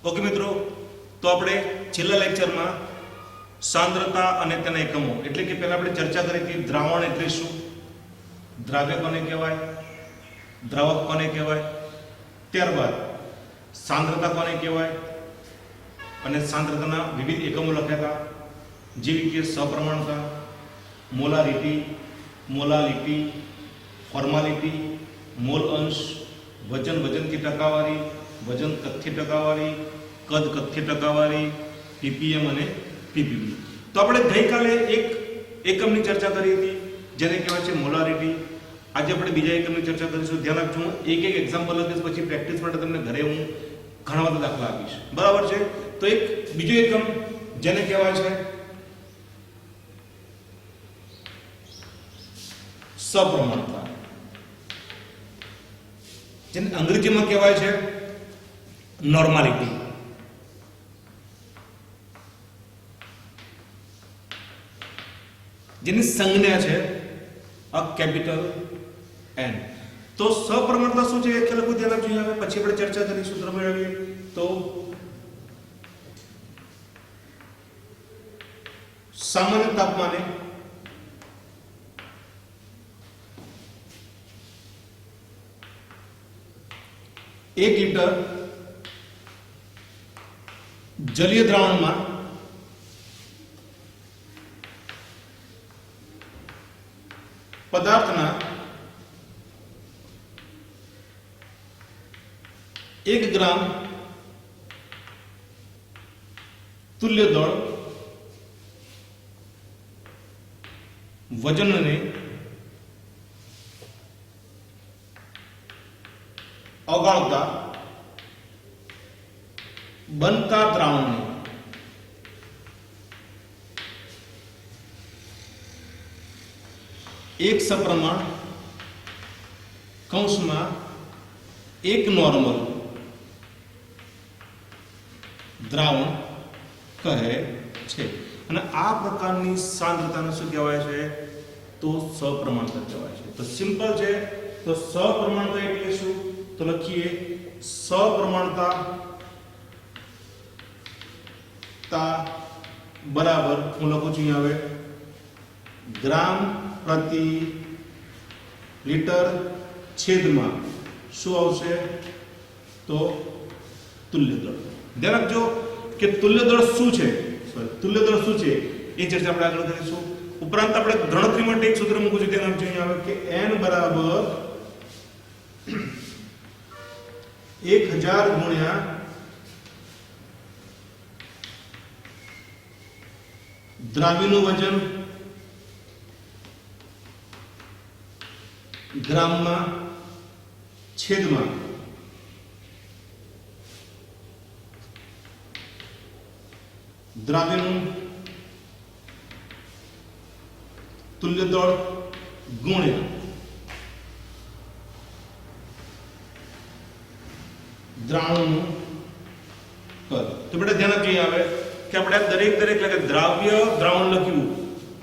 Okay મિત્રો, તો આપણે છેલ્લા લેક્ચરમાં સાંદ્રતા અને તેના એકમો એટલે કે પહેલા આપણે ચર્ચા કરી હતી દ્રાવણ એટલે શું, દ્રાવ્ય કોને કહેવાય, દ્રાવક કોને કહેવાય, ત્યારબાદ સાંદ્રતા કોને કહેવાય અને સાંદ્રતાના વિવિધ એકમો લખ્યા હતા જેવી કે સપ્રમાણતા, મોલારિટી, મોલાલિટી, ફોર્માલિટી, મોલ અંશ, વજન વજનથી ટકાવારી, વજન કદથી ટકાવારી, કદ કદથી ટકાવારી, પીપીએમ અને પીપીવી. તો આપણે ગઈકાલે એક એકમની ચર્ચા કરી હતી જેને કહેવાય છે મોલારિટી. આજે આપણે બીજા એકમની ચર્ચા કરીશું. ધ્યાન રાખજો, હું એક એક એક્ઝામ્પલ આપીશ, પછી પ્રેક્ટિસ માટે તમને ઘરે હું ઘણા બધા દાખલા આપીશ, બરાબર છે. તો એક બીજો એકમ જેને કહેવાય છે સપ્રમાણતા, જેને અંગ્રેજીમાં કહેવાય છે નોર્માલિટી. જેની સંજ્ઞા છે અ કેપિટલ એન. તો સપ્રમાણતા શું છે એ ખ્યાલ કોઈ ધ્યાન આપજો. હવે પછી આપણે ચર્ચા કરીશું, સૂત્ર મેળવીએ. તો સામાન્ય તાપમાને એક લીટર જલીય દ્રાવણમાં પદાર્થના 1 ગ્રામ તુલ્ય દળ વજનને ઓગાળતા બનતા દ્રાવણને એક સપ્રમાણ કૌંસમાં એક નોર્મલ દ્રાવણ કહે છે. અને આ પ્રકારની સાંદ્રતાને શું કહેવાય છે? તો સપ્રમાણતા કહેવાય છે. તો સિમ્પલ છે. તો સપ્રમાણતા એટલે શું? તો લખીએ સપ્રમાણતા બરાબર, હું લખું છું અહીંયા હવે ગ્રામ પ્રતિ લીટર છેદમાં શું આવશે? તો તુલ્ય દળ. ધ્યાન રાખજો કે તુલ્ય દળ શું છે, તુલ્ય દળ શું છે એ ચર્ચા આપણે આગળ કરીશું. ઉપરાંત આપણે ગણતરી માટે એક સૂત્ર મૂકું છું, ધ્યાન રાખજો અહીંયા આવે કે n બરાબર 1000 ગુણ્યા દ્રાવ્યનું વજન ગ્રામમાં છેદમાં દ્રાવ્યનું તુલ્ય દળ ગુણ્યા દ્રાવણનું કદ. તો બેટા ધ્યાન આપીએ આવે કે આપણે દરેક એટલે દ્રાવ્ય દ્રાવણ લખ્યું.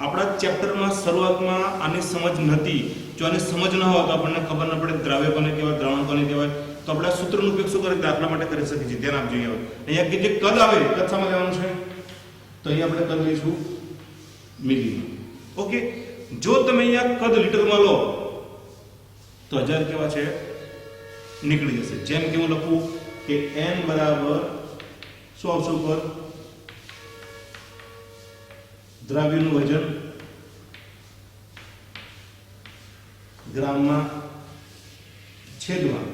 આપણા ચેપ્ટરમાં શરૂઆતમાં આની સમજ નથી. જો આની સમજ ન હોય તો આપણને ખબર ન પડે દ્રાવ્ય કોને કહેવાય, દ્રાવણ કોને કહેવાય. તો આપણે આ સૂત્રનો ઉપયોગ શું કરી દાખલા માટે કરી શકીએ છીએ. ધ્યાન આપજો. અહીંયા કે જે કદ આવે, કદ સામે લેવાનું છે. તો અહીંયા આપણે કદ લઈશું મિલીમાં. ઓકે, જો તમે અહીંયા કદ લીટરમાં લો તો 1000 કેવા છે નીકળી જશે. જેમ કે હું લખું કે n બરાબર શું આવશે ઉપર? દ્રાવ્યનું વજન ગ્રામમાં છેદમાં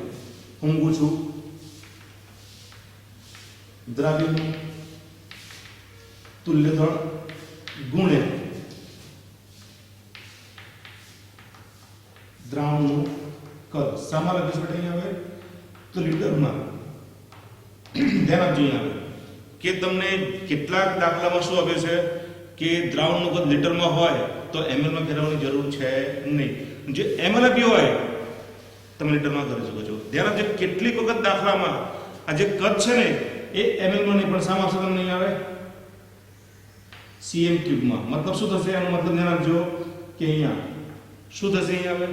હું મૂકું છું દ્રાવ્યનું તુલ્ય દળ ગુણ્યા દ્રાવણનું કદ. સામા લખીશ બેટા અહીંયા હવે તો લીટરમાં. ધ્યાન આપજો અહીંયા હવે કે તમને કેટલાક દાખલામાં શું આપે છે કે દ્રાવણનું કદ લીટરમાં હોય તો ml માં ફેરવવાની જરૂર છે નહીં. જે ml બી હોય તમે લીટરમાં કરી શકો છો. ધ્યાન આપજો કેટલીક વખત દાખલામાં આ જે કદ છે ને એ ml માં નહીં પણ સામા શબ્દ નહીં આવે cm ક્યુબમાં. મતલબ શું થશે? એનો મતલબ ધ્યાન આપજો કે અહીંયા શું થશે? અહીંયા આવે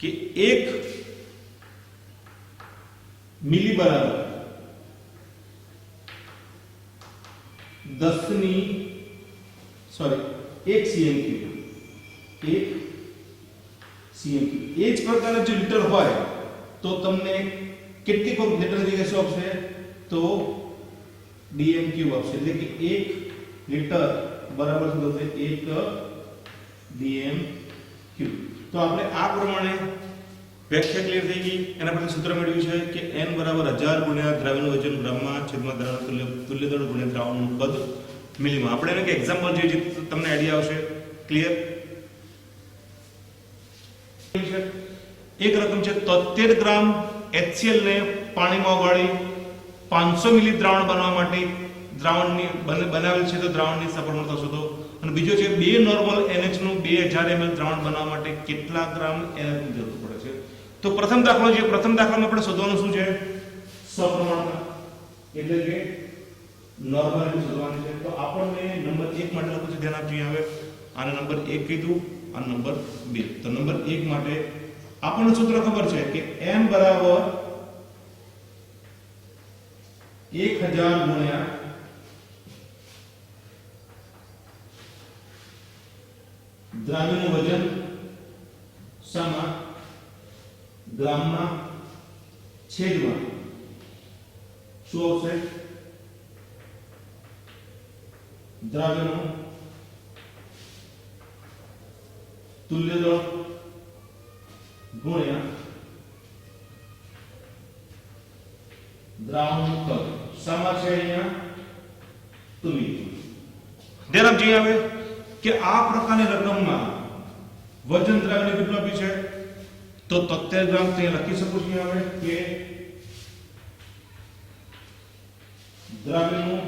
कि 1 मिली बराबर 1 cm3 1 cm3 એ જ પ્રકારનો જો લીટર હોય તો તમને કેટલી વખત લીટર જગ્યાએ શું આપશે તો dm³ આપશે એટલે કે 1 લીટર બરાબર શું થશે 1 dm³ તો આપણે આ પ્રમાણે વ્યાખ્યા ક્લિયર થઈ ગઈ એના પછી સૂત્ર મેળવ્યું છે કે n બરાબર 1000 ગુણ્યા દ્રાવણનું વજન ગ્રામમાં છેદમાં દ્રાવણનું તુલ્ય દળ ગુણ્યા દ્રાવણનું કદ મિલીમાં આપણે એને કે એક્ઝામ્પલ જોઈએ તમને આઈડિયા આવશે ક્લિયર એક રકમ છે 73 ગ્રામ HCl ને પાણીમાં ઓગાળી 500 મિલી દ્રાવણ બનાવવા માટે દ્રાવણની બનાવેલ છે તો દ્રાવણની સફળતા શોધો અને બીજો છે 2 નોર્મલ NH નું 2000 ml દ્રાવણ બનાવવા માટે કેટલા ગ્રામ NH ની જરૂર પડે છે તો પ્રથમ દાખલામાં આપણે શોધવાનું શું છે સપ્રમાણતા એટલે કે નોર્માલિટી શોધવાની છે તો આપણને નંબર 1 માટે લખું છું ધ્યાન આપજો હવે આને નંબર 1 કીધું આ નંબર 2 તો નંબર 1 માટે આપણને સૂત્ર ખબર છે કે n બરાબર 1000 ગુણ્યા દ્રાવણનું વજન શામાં ગ્રામમાં છેદમાં શું આવશે દ્રાવણનું તુલ્ય દળ ગુણ્યા દ્રાવણનું કદ શામાં છે અહીંયા તુલ્ય ધ્યાન આપજો હવે કે આ પ્રકારની રકમમાં વજન દ્રાવણની કેટલું આપ્યું છે તો 73 ગ્રામ તે લખી શકું છું હવે કે દ્રાવણનું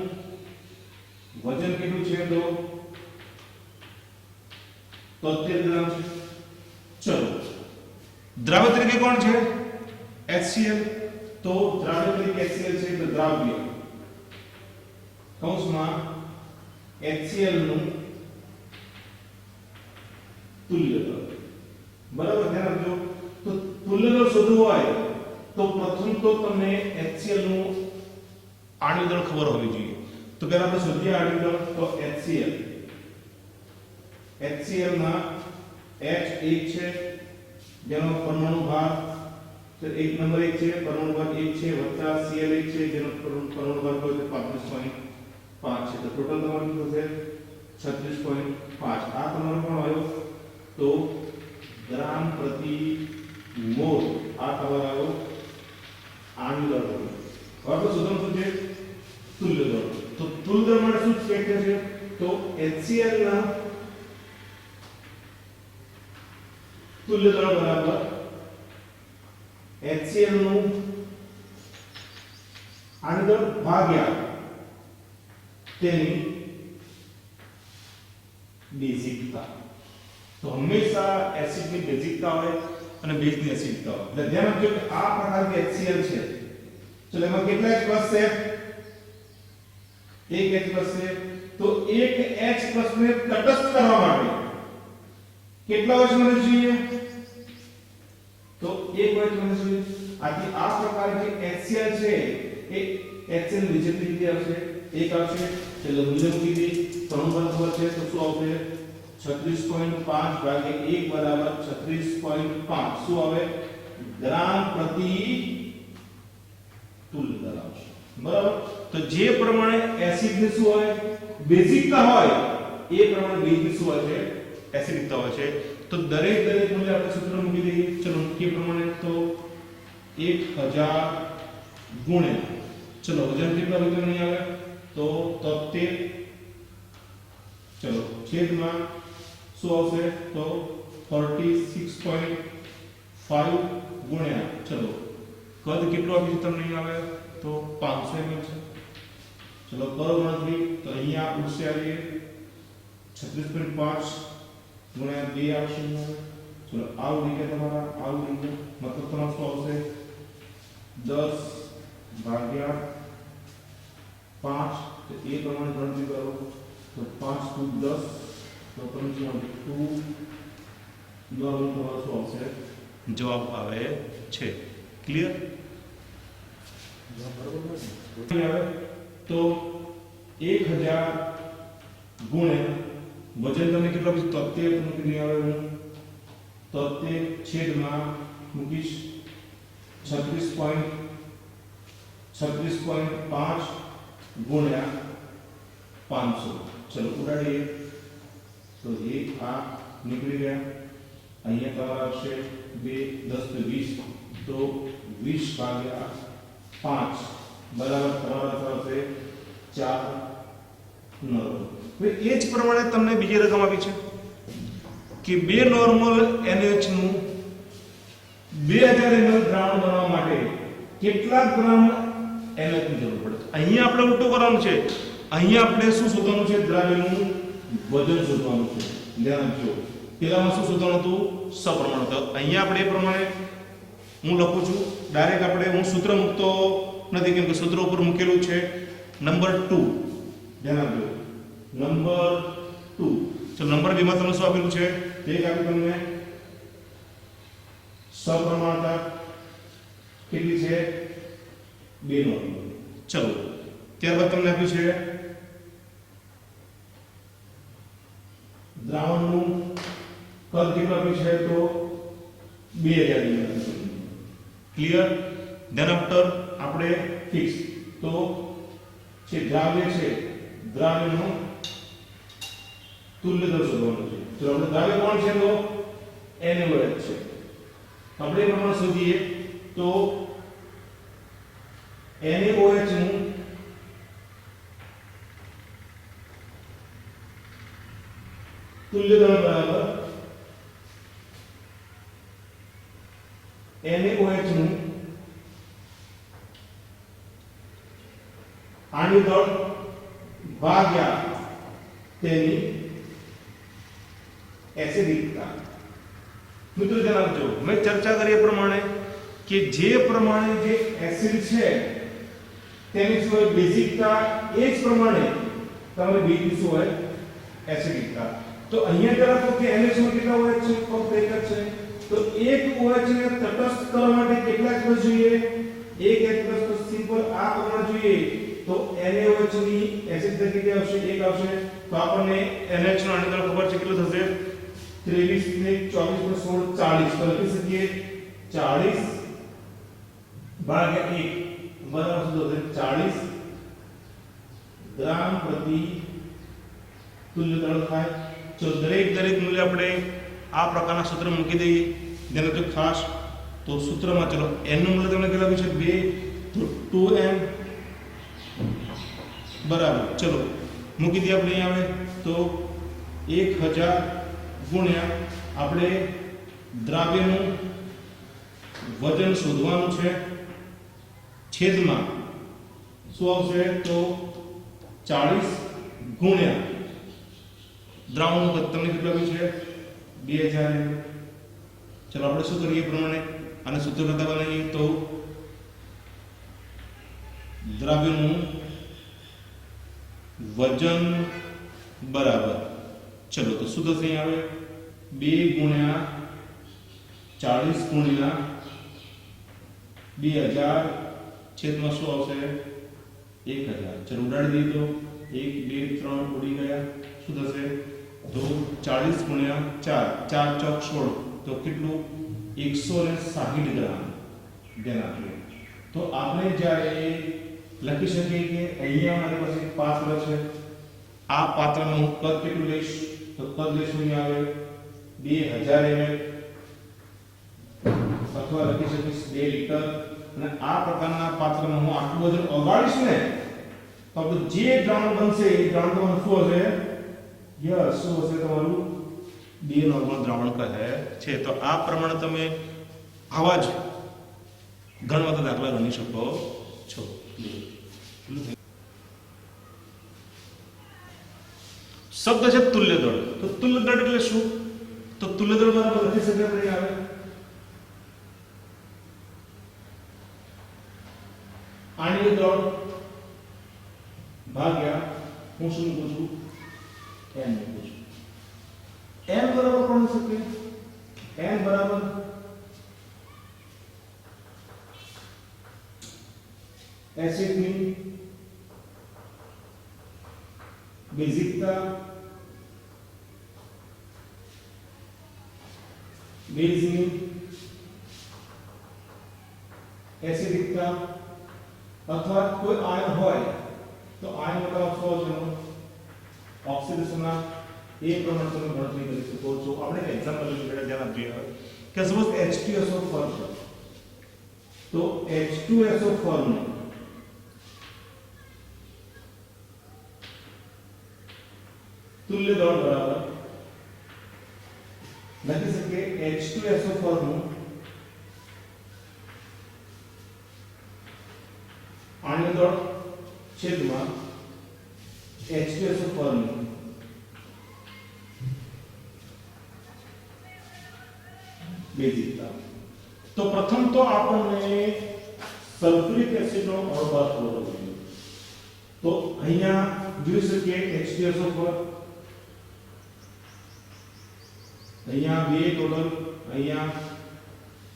વજન કેટલું છે તો 73 ગ્રામ છે ચલો દ્રાવક તરીકે કોણ છે HCl તો દ્રાવક તરીકે HCl છે એટલે દ્રાવ્ય કૌંસમાં HCl નું તુલ્ય દળ બરાબર ધ્યાન આપજો તો તુલ્ય દળ શોધવું હોય તો પ્રથમ તો તમને HCl નું આણ્વિક દળ ખબર હોવી જોઈએ તો પહેલા આપણે શોધીએ આણ્વિક દળ તો HCl માં H1 છે જેનો પરમાણુ ભાર તો એક નંબર 1 છે પરમાણુ ભાર 1 છે વત્તા Cl1 છે જેનો પરમાણુ ભાર હોય તો 35.5 છે તો ટોટલ તમારું કેટલું છે 36.5 આ તમારો પણ આવ્યો તો ગ્રામ પ્રતિ મોલ આ તમારો આવ્યો આણ્વિક દળ હવે શોધવાનું શું છે તુલ્ય દળ તો તુલ્ય દળ માટે શું વ્યાખ્યા છે તો HCl ના તુલ્ય દળ બરાબર HCl નું આણ્વિક દળ ભાગ્યા તેની બેઝિકતા તો હંમેશા એસિડ ની બેઝિકતા હોય અને બેઝ ની એસિડિકતા હોય એટલે ધ્યાન રાખજો કે આ પ્રકારની HCl છે ચલો એમાં કેટલા H પ્લસ છે એક H પ્લસ છે તો એક H પ્લસ ને તટસ્થ કરવા માટે કેટલા H મને જોઈએ તો એક H મને જોઈએ આથી આ પ્રકારની HCl છે એ HCl નીચેની રીતે આવશે એક આવશે એટલે મૂલ્ય મૂકી દે પરમાણુ ખબર છે તો શું આવશે 36.5 ભાગ્યા 1 બરાબર 36.5 શું આવે ગ્રામ પ્રતિ તુલ્ય દળ આવશે બરાબર તો જે પ્રમાણે એસિડ ની શું હોય બેઝિકતા હોય એ પ્રમાણે બેઝ ની શું હોય છે એસિડિકતા હોય છે તો દરેક મૂલ્ય આપણે સૂત્ર મૂકી દઈએ ચલો મૂકીએ પ્રમાણે તો 1000 ગુણ્યા ચલો વજન કેટલા વજન નહીં આવે તો 73 ચલો છેદમાં શું આવશે તો 36.5 ગુણ્યા ચલો કદ કેટલું આપ્યું તમને અહીં આવે તો 500 ml છે ચલો કરો ગણતરી તો અહીંયા ઉડશે આવીએ 36.5 ગુણ્યા 2 આવશે ચલો આ ઉડી ગયા તમારા આ ઉડી ગયા મતલબ તમારું શું આવશે 10 ભાગ્યા 5 તો એ પ્રમાણે ગણતરી કરો તો 5 * 10 તો તમને શું 2 નોર્મલ તમારો શું આવશે જવાબ આવે છે ક્લિયર જવાબ બરાબર નથી આવે તો 1000 ગુણ્યા વજન તમને કેટલો આપીશ 73 મૂકી આવે હું 73 છેદમાં મૂકીશ 36.5 ગુણ્યા 500 ચલો ઉડાડીએ તો એ આ નીકળી ગયા અહીંયા તમારા આવશે 2 10 તો 20 તો 20 ભાગ્યા 5 બરાબર તમારા થશે 4 નવ હવે એ જ પ્રમાણે તમને બીજી રકમ આપી છે કે બે નોર્મલ NH નું 2000 ml દ્રાવણ બનાવવા માટે કેટલા ગ્રામ NH ની જરૂર પડે અહીંયા આપણે ઉલટું કરવાનું છે અહીંયા આપણે શું શોધવાનું છે દ્રાવ્યનું વજન શોધવાનું છે ધ્યાન આપજો પેલામાં શું શોધવાનું હતું સપ્રમાણ તો અહીંયા આપણે એ પ્રમાણે હું લખું છું ડાયરેક્ટ આપણે હું સૂત્ર મૂકતો નથી કેમ કે સૂત્ર ઉપર મૂકેલું છે નંબર 2 ધ્યાન આપજો નંબર 2 ચલો નંબર 2 માં તમને શું આપેલું છે તે એક આપ્યું તમને સપ્રમાણતા કેટલી છે 2 નોર્મલ ચલો ત્યારબાદ તમને આપ્યું છે દ્રાવણનું કદ કેટલું આપ્યું છે તો 2000 ml ક્લિયર ધેન આફ્ટર આપણે ફિક્સ તો જે દ્રાવ્ય છે દ્રાવ્યનું તુલ્ય દર શોધવાનું છે જો આપણે દ્રાવ્ય કોણ છે તો NaOH છે આપણે એ પ્રમાણે શોધીએ તો NaOH નું તુલ્ય દર બરાબર NaOH નું આણ્વિક દળ ભાગ્યા તેની એસિડિકતા મિત્રો ધ્યાન આપજો મેં ચર્ચા કરી એ પ્રમાણે કે જે પ્રમાણે જે એસિડ છે તેની શું હોય બેઝિકતા એ જ પ્રમાણે તમારે બીજું શું હોય એસિડિકતા તો અહીંયા તરફ કે NH માં કેટલા OH છે ફક્ત એક જ છે તો એક OH ને તટસ્થ કરવા માટે કેટલા એક્સપ્રેસ જોઈએ એક એક્સપ્રેસ તો સિમ્પલ આ પ્રમાણે જોઈએ તો NaOH ની એસિડિકતા કેટલી આવશે એક આવશે તો આપણને NH નો આની ખબર છે કેટલું થશે 23 ને 24 + 16 40 તો લખી શકીએ 40 ભાગ્યા 1 બરાબર શું થશે 40 ગ્રામ પ્રતિ તુલ્ય દળ થાય જો દરેક મૂલ્ય આપણે આ પ્રકારના સૂત્ર મૂકી દઈએ જેને તો ખાસ તો સૂત્રમાં ચલો n નું મૂલ્ય તમને કેટલું છે 2 તો 2m બરાબર ચલો મૂકી દઈએ આપણે અહીં આવે તો 1000 ગુણ્યા આપણે દ્રાવ્યનું વજન શોધવાનું છે છેદમાં શું આવશે તો 40 ગુણ્યા દ્રાવણનું કદ તમને કેટલું આવ્યું છે 2000 ચલો આપણે શું કરીએ પ્રમાણે આને સૂત્ર કરતા બનાવીએ તો દ્રાવ્યનું વજન બરાબર ચલો તો શું થશે અહીં આવે 2 ગુણ્યા 40 ગુણ્યા 2000 છેદમાં શું આવશે 1000 ચલો ઉડાડી દઈએ તો 1 2 3 ઉડી ગયા શું થશે તો 40 ગુણ્યા 4 4 ચોક 16 તો કેટલું 160 ગ્રામ ધ્યાન આપજો તો આપણે જ્યારે લખી શકીએ કે અહીંયા મારી પાસે પાત્ર છે આ પાત્રનું હું કદ કેટલું લઈશ તો કદ લઈશું અહીં આવે 2000 ml અથવા લખી શકીશ 2 લિટર અને આ પ્રકારના પાત્રમાં હું આટલું બધું ઓગાળીશ ને તો જે દ્રાવણ બનશે એ દ્રાવણ તમારું શું હશે યસ શું હશે તમારું બે નોર્મલ દ્રાવણ કહે છે તો આ પ્રમાણે તમે આવા જ ઘણા બધા દાખલા ગણી શકો છો શબ્દ છે તુલ્ય દળ તો તુલ્ય દળ એટલે શું તો તુલ્ય દળ બરાબર લખી શકીએ આપણે આવે આણ્વિક દળ ભાગ્યા હું શું મૂકું છું n મૂકું છું n બરાબર કોણ શકે n બરાબર એસિડની બેઝિકતા, બેઝની, એસિડિકતા અથવા કોઈ આયન હોય તો આયન બતાવો છો છે ઓક્સિડેશનના એ પ્રમાણે તમે ગણતરી કરી શકો છો. આપણે એક એક્ઝામ્પલ લઈએ ધ્યાન આપીએ કે સપોઝ H2SO4 છે તો H2SO4 નું तुल्य दौड़ बराबर लखी सके H2SO4 નું આણ્ય દળ છેદમાં H2SO4 નું બેઝિકતા. તો પ્રથમ તો આપણને સલ્ફ્યુરિક એસિડ નો અણુભાર ખબર જોઈએ. તો અહીંયા જોઈ શકીએ H2SO4 અહીંયા 2 ટોટલ, અહીંયા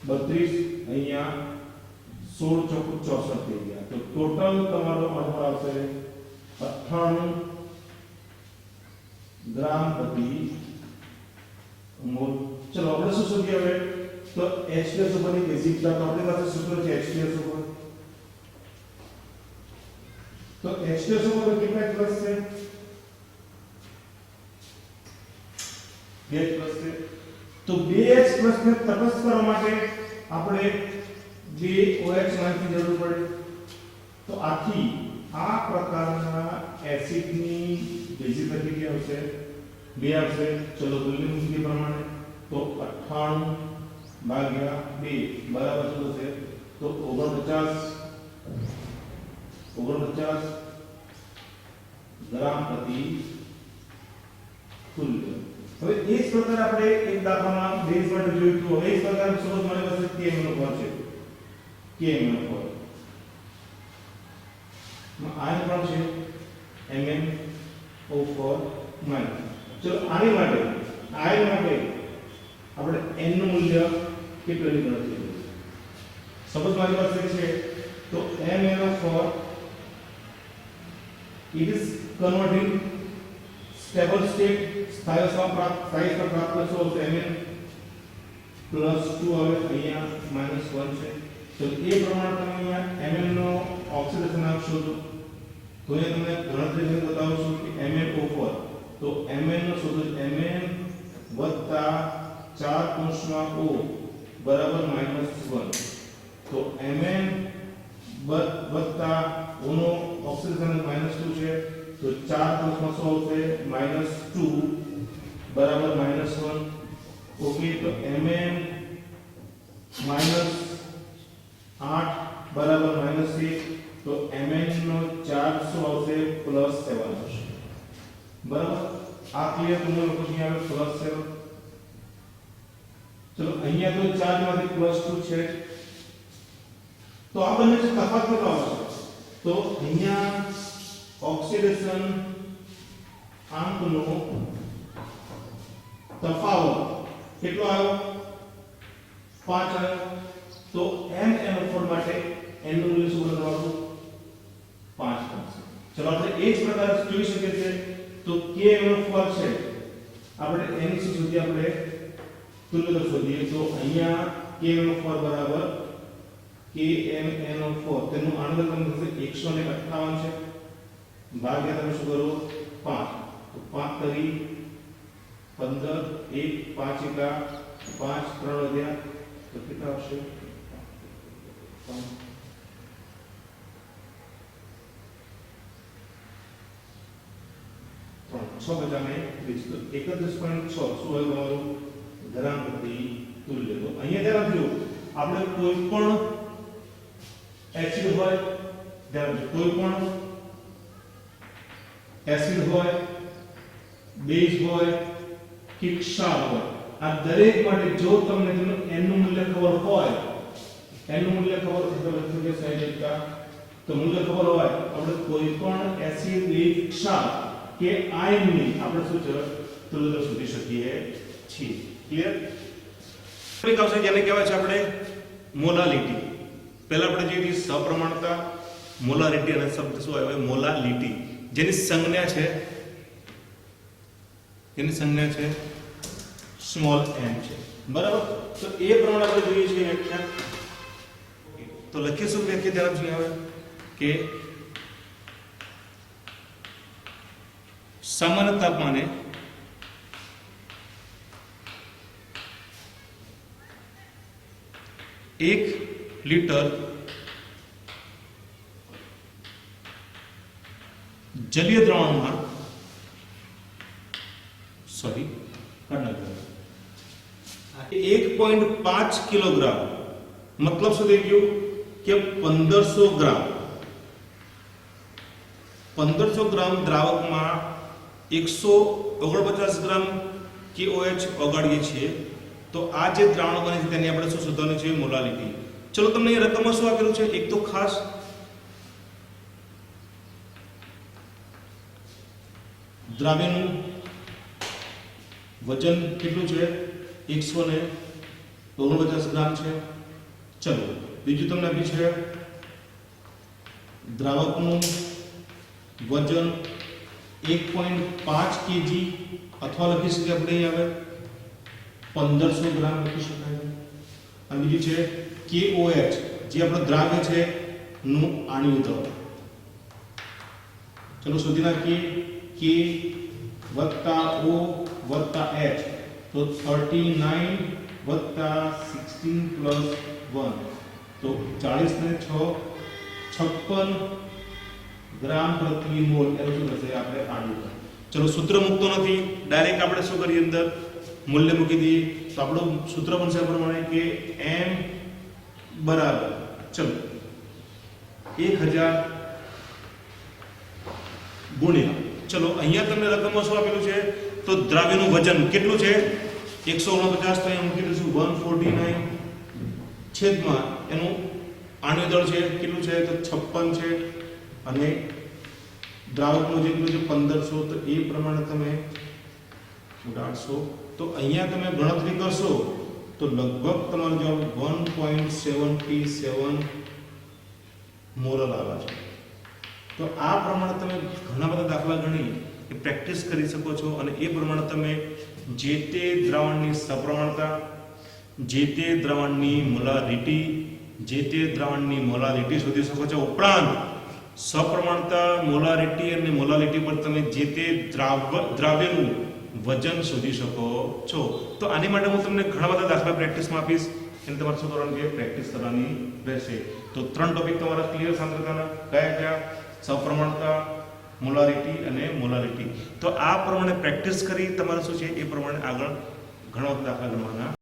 32, અહીંયા 16 ચોક 64 થઈ ગયા. તો ટોટલ તમારો અણુભાર આવશે 98 ગ્રામ પ્રતિ મોલ. ચલો આપણે શું શોધીએ હવે? તો H2SO4 ની બેઝિકતા તો આપણી પાસે સૂત્ર છે H2SO4. તો H2SO4 કેટલા પ્લસ છે? 2 પ્લસ છે. તો 2H પ્લસ ને તટસ્થ કરવા માટે આપણે 2OH ની જરૂર પડે. તો આથી આ પ્રકારના એસિડની બેઝિકતા કેટલી આવશે? 2 આવશે. ચલો મૂલ્ય મૂકીએ પ્રમાણે તો 98 ભાગ્યા 2 બરાબર શું થશે? તો 49 ગ્રામ પ્રતિ તુલ્ય. હવે એ જ પ્રકાર આપણે એક દાખલામાં બેઝ માટે જોયું તો હવે એ જ પ્રકાર સપોઝ મારી પાસે KMnO4 છે. KMnO4 આયન પણ છે MnO4 માઈનસ. ચલો આની માટે આયન માટે આપણે n નું મૂલ્ય કેટલું ગણતરી કરીએ? સપોઝ મારી પાસે છે તો MnO4 it is converting stable state સ્થાયી અવસ્થા પ્રાપ્ત કરશો તો Mn +2 આવે અહીંયા -1 છે. તો એ પ્રમાણે તમે અહીંયા Mn નો ઓક્સિડેશન આપશો તો એ તમને ગણતરી કરીને બતાવું છું કે MnO4 તો Mn નો શોધો Mn વત્તા 4 કૌંસમાં O બરાબર -1. તો Mn વત્તા O નો ઓક્સિડેશન -2 છે તો 4 કૌંસમાં શું આવશે? -2 બરાબર -1. ઓકે. તો Mn -8 બરાબર -1. તો Mn નો ચાર્જ શું આવશે? +7 આવશે. બરાબર. આ ક્લિયર તમને લોકો અહીંયા આવે +7. ચલો અહીંયા તો ચાર્જમાંથી +2 છે તો આ બંને તફાવત કેટલો આવશે? તો અહીંયા ઓક્સિડેશન આંકનો તફાવત કેટલો આવ્યો? 5 આવ્યો. તો MnO4 માટે n નું મૂલ્ય શું બનવાનું? 5 બનશે. ચલો આપણે એ જ પ્રકાર જોઈ શકીએ છીએ. તો KMnO4 છે આપણે એની શું શોધીએ? આપણે તુલ્યતા શોધીએ. તો અહીંયા KMnO4 બરાબર KMnO4 તેનું આણ્વિક ક્રમાંક થશે 158 છે ભાગ્યા તમે શું કરો? 5. તો 5 કરી 15 1 5 એકા 5 3 વધ્યા તો કેટલા આવશે? 6 બચાને 20. તો 31.6 શું હોય તમારું? ગ્રામ પ્રતિ તુલ્ય. તો અહીંયા ધ્યાન રાખજો આપણે કોઈ પણ એસિડ હોય ધ્યાન રાખજો કોઈ પણ એસિડ હોય બેઝ હોય કે ક્ષાર હોય આ દરેક માટે જો તમને તેનું n નું મૂલ્ય ખબર હોય n નું મૂલ્ય ખબર હોય તો લખી દે સાઈડકા. તો મૂલ્ય ખબર હોય આપણે કોઈ પણ એસિડ બેઝ ક્ષાર કે આયનની આપણે શું છે તુલ્યતા શોધી શકીએ છીએ. ક્લિયર? એક આવશે જેને કહેવાય છે આપણે મોલાલિટી. પહેલા આપણે જે હતી સપ્રમાણતા, મોલારિટી અને શબ્દ શું આવે? મોલાલિટી. જેની સંજ્ઞા છે એની સંજ્ઞા છે સ્મોલ m છે, બરાબર. તો એ પ્રમાણે આપણે જોઈએ છીએ વ્યાખ્યા. તો લખીશું વ્યાખ્યા ધ્યાન જોઈએ હવે કે સામાન્ય તાપમાને એક લીટર જલીય દ્રાવણમાં સોરી 1.5 કિલોગ્રામ મતલબ શું થઈ ગયું કે 1500 ગ્રામ દ્રાવકમાં 149 ગ્રામ KOH ઓગાળીએ છીએ તો આ જે દ્રાવણ બને છે તેની આપણે શું શોધવાનું છે? મોલાલિટી. ચલો તમને એ રકમમાં શું આપેલું છે? એક તો ખાસ દ્રાવ્યનું વજન કેટલું છે? 149 ગ્રામ છે. ચલો બીજું તમને આપ્યું છે દ્રાવકનું વજન 1.5 kg અથવા લખી શકીએ આપણે અહીં આવે 1500 ગ્રામ લખી શકાય. અને બીજું છે KOH જે આપણો દ્રાવ્ય છે નું આણ્વિક દળ. ચલો શોધી નાખીએ K વત્તા O વત્તા H તો 39 વત્તા 16 પ્લસ 1 તો 40 ને 6 56 ગ્રામ પ્રતિ મોલ એવું શું થશે? આપણે આણ્વિક દળ. ચલો સૂત્ર મૂકતો નથી, ડાયરેક્ટ આપણે શું કરીએ અંદર મૂલ્ય મૂકી દઈએ. તો આપણું સૂત્ર બનશે આ પ્રમાણે કે m બરાબર ચલો 1000 ગુણ્યા ચલો અહીંયા તમને રકમમાં શું આપેલું છે? તો દ્રાવ્યનું વજન કેટલું છે? 149. તો અહીંયા મૂકી દઈશું 149 છેદમાં એનું આણ્વિક દળ છે કેટલું છે? તો 56 છે. અને દ્રાવકનું વજન કેટલું છે? 1500. તો એ પ્રમાણે તમે ઉડાડશો તો અહીંયા તમે ગણતરી કરશો તો લગભગ તમારો જવાબ 1.77 મોલર આવે છે. તો આ પ્રમાણે તમે ઘણા બધા દાખલા ગણી એ પ્રેક્ટિસ કરી શકો છો અને એ પ્રમાણે તમે જે તે દ્રાવણની સપ્રમાણતા, જે તે દ્રાવણની મોલારિટી, જે તે દ્રાવણની મોલારિટી શોધી શકો છો. ઉપરાંત સપ્રમાણતા, મોલારિટી અને મોલાલિટી પર તમે જે તે દ્રાવ્યનું વજન શોધી શકો છો. તો આની માટે હું તમને ઘણા બધા દાખલા પ્રેક્ટિસમાં આપીશ અને તમારે શું કરવાનું છે? પ્રેક્ટિસ કરવાની રહેશે. તો 3 ટોપિક તમારા ક્લિયર સાંદ્રતાના કયા? સપ્રમાણતા, મોલારિટી અને મોલાલિટી. તો આ પ્રમાણે પ્રેક્ટિસ કરી તમારે શું છે એ પ્રમાણે આગળ ઘણા બધા દાખલા ગણવાના